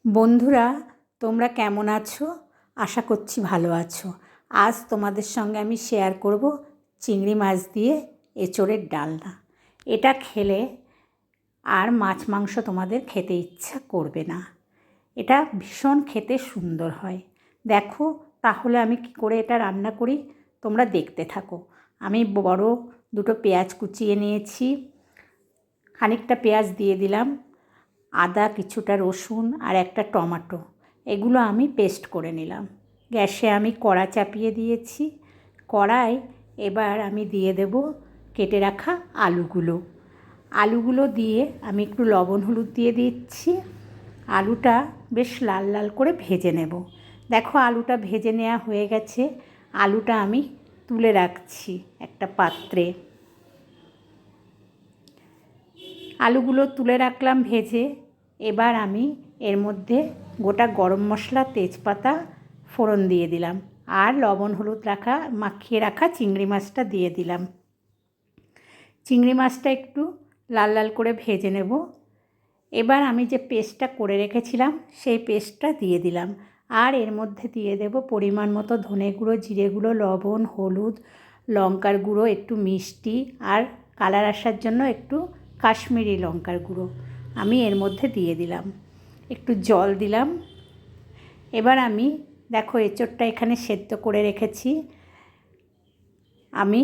বন্ধুরা, তোমরা কেমন আছো? আশা করছি ভালো আছো। আজ তোমাদের সঙ্গে আমি শেয়ার করব চিংড়ি মাছ দিয়ে এঁচোড়ের ডালনা। এটা খেলে আর মাছ মাংস তোমাদের খেতে ইচ্ছা করবে না। এটা ভীষণ খেতে সুন্দর হয়। দেখো তাহলে আমি কী করে এটা রান্না করি, তোমরা দেখতে থাকো। আমি বড় দুটো পেঁয়াজ কুচিয়ে নিয়েছি, খানিকটা পেঁয়াজ দিয়ে দিলাম, আদা, কিছুটা রসুন আর একটা টমেটো, এগুলো আমি পেস্ট করে নিলাম। গ্যাসে আমি কড়া চাপিয়ে দিয়েছি। কড়াই এবার আমি দিয়ে দেব কেটে রাখা আলুগুলো দিয়ে আমি একটু লবণ হলুদ দিয়ে দিচ্ছি। আলুটা বেশ লাল লাল করে ভেজে নেব। দেখো আলুটা ভেজে নেওয়া হয়ে গেছে। আলুটা আমি তুলে রাখছি একটা পাত্রে। আলুগুলো তুলে রাখলাম ভেজে। এবার আমি এর মধ্যে গোটা গরম মশলা, তেজপাতা ফোড়ন দিয়ে দিলাম আর লবণ হলুদ মাখিয়ে রাখা চিংড়ি মাছটা দিয়ে দিলাম। চিংড়ি মাছটা একটু লাল লাল করে ভেজে নেব। এবার আমি যে পেস্টটা করে রেখেছিলাম সেই পেস্টটা দিয়ে দিলাম আর এর মধ্যে দিয়ে দেব পরিমাণ মতো ধনে গুঁড়ো, জিরে গুঁড়ো, লবণ, হলুদ, লঙ্কার গুঁড়ো, একটু মিষ্টি আর কালার আসার জন্য একটু কাশ্মীরি লঙ্কার গুঁড়ো আমি এর মধ্যে দিয়ে দিলাম। একটু জল দিলাম। এবার আমি দেখো এঁচোড়টা এখানে সেদ্ধ করে রেখেছি। আমি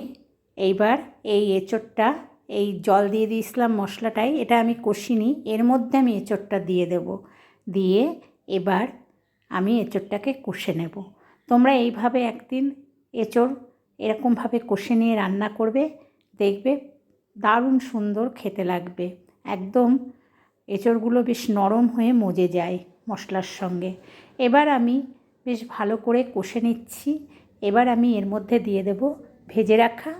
এইবার এই এঁচোড়টা, এই জল দিয়ে দিয়েছিলাম মশলাটাই, এটা আমি কষিনি, এর মধ্যে আমি এঁচোড়টা দিয়ে দেব। দিয়ে এবার আমি এঁচোড়টাকে কষে নেব। তোমরা এইভাবে একদিন এঁচোড় এরকমভাবে কষে নিয়ে রান্না করবে, দেখবে দারুণ সুন্দর খেতে লাগবে। একদম এঁচোড়গুলো বেশ নরম হয়ে মজে যায় মশলার সঙ্গে। এবার আমি বেশ ভালো করে কষে নিচ্ছি। এবার আমি এর মধ্যে দিয়ে দেব ভেজে রাখা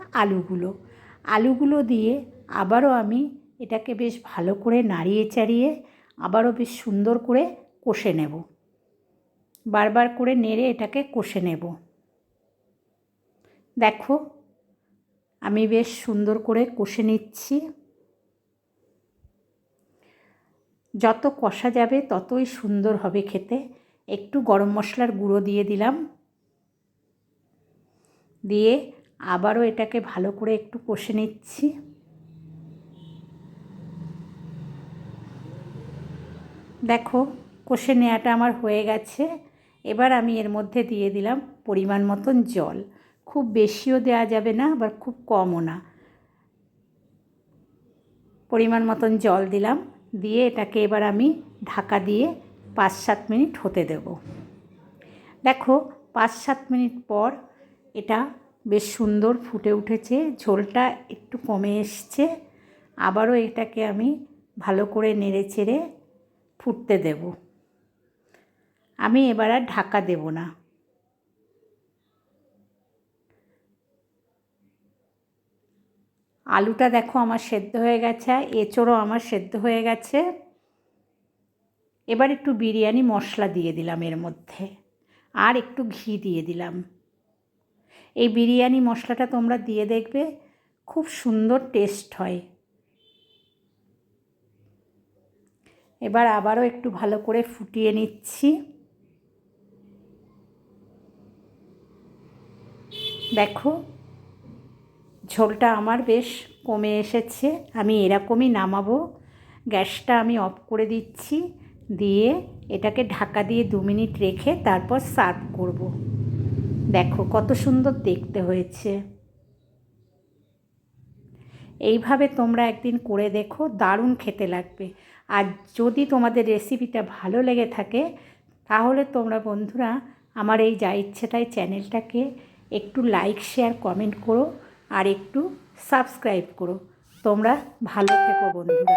আলুগুলো দিয়ে আবারও আমি এটাকে বেশ ভালো করে নাড়িয়ে চাড়িয়ে আবারও বেশ সুন্দর করে কষে নেব। বারবার করে নেড়ে এটাকে কষে নেব। দেখো আমি বেশ সুন্দর করে কষে নিচ্ছি। যত কষা যাবে ততই সুন্দর হবে খেতে। একটু গরম মশলার গুঁড়ো দিয়ে দিলাম। দিয়ে আবারও এটাকে ভালো করে একটু কষে নিচ্ছি। দেখো কষে নেওয়াটা আমার হয়ে গেছে। এবার আমি এর মধ্যে দিয়ে দিলাম পরিমাণ মতন জল। খুব বেশিও দেওয়া যাবে না, আবার খুব কমও না। পরিমাণ মতন জল দিলাম। দিয়ে এটাকে এবার আমি ঢাকা দিয়ে 5-7 মিনিট হতে দেব। দেখো 5-7 মিনিট পর এটা বেশ সুন্দর ফুটে উঠেছে, ঝোলটা একটু কমে এসছে। আবারও এটাকে আমি ভালো করে নেড়ে চেড়ে ফুটতে দেব। আমি এবার আর ঢাকা দেব না। আলুটা দেখো আমার সেদ্ধ হয়ে গেছে, এঁচোড়ও আমার সেদ্ধ হয়ে গেছে। এবার একটু বিরিয়ানি মশলা দিয়ে দিলাম এর মধ্যে আর একটু ঘি দিয়ে দিলাম। এই বিরিয়ানি মশলাটা তোমরা দিয়ে দেখবে, খুব সুন্দর টেস্ট হয়। এবার আবারও একটু ভালো করে ফুটিয়ে নিচ্ছি। দেখো ঝোলটা আমার বেশ কমে এসেছে। আমি এরকমই নামাবো। গ্যাসটা আমি অফ করে দিচ্ছি। দিয়ে এটাকে ঢাকা দিয়ে 2 মিনিট রেখে তারপর সার্ভ করব। দেখো কত সুন্দর দেখতে হয়েছে। এইভাবে তোমরা একদিন করে দেখো, দারুণ খেতে লাগবে। আর যদি তোমাদের রেসিপিটা ভালো লেগে থাকে তাহলে তোমরা বন্ধুরা আমার এই যা ইচ্ছে তাই চ্যানেলটাকে একটু লাইক, শেয়ার, কমেন্ট করো আর একটু সাবস্ক্রাইব করো। তোমরা ভালো থেকো বন্ধুরা।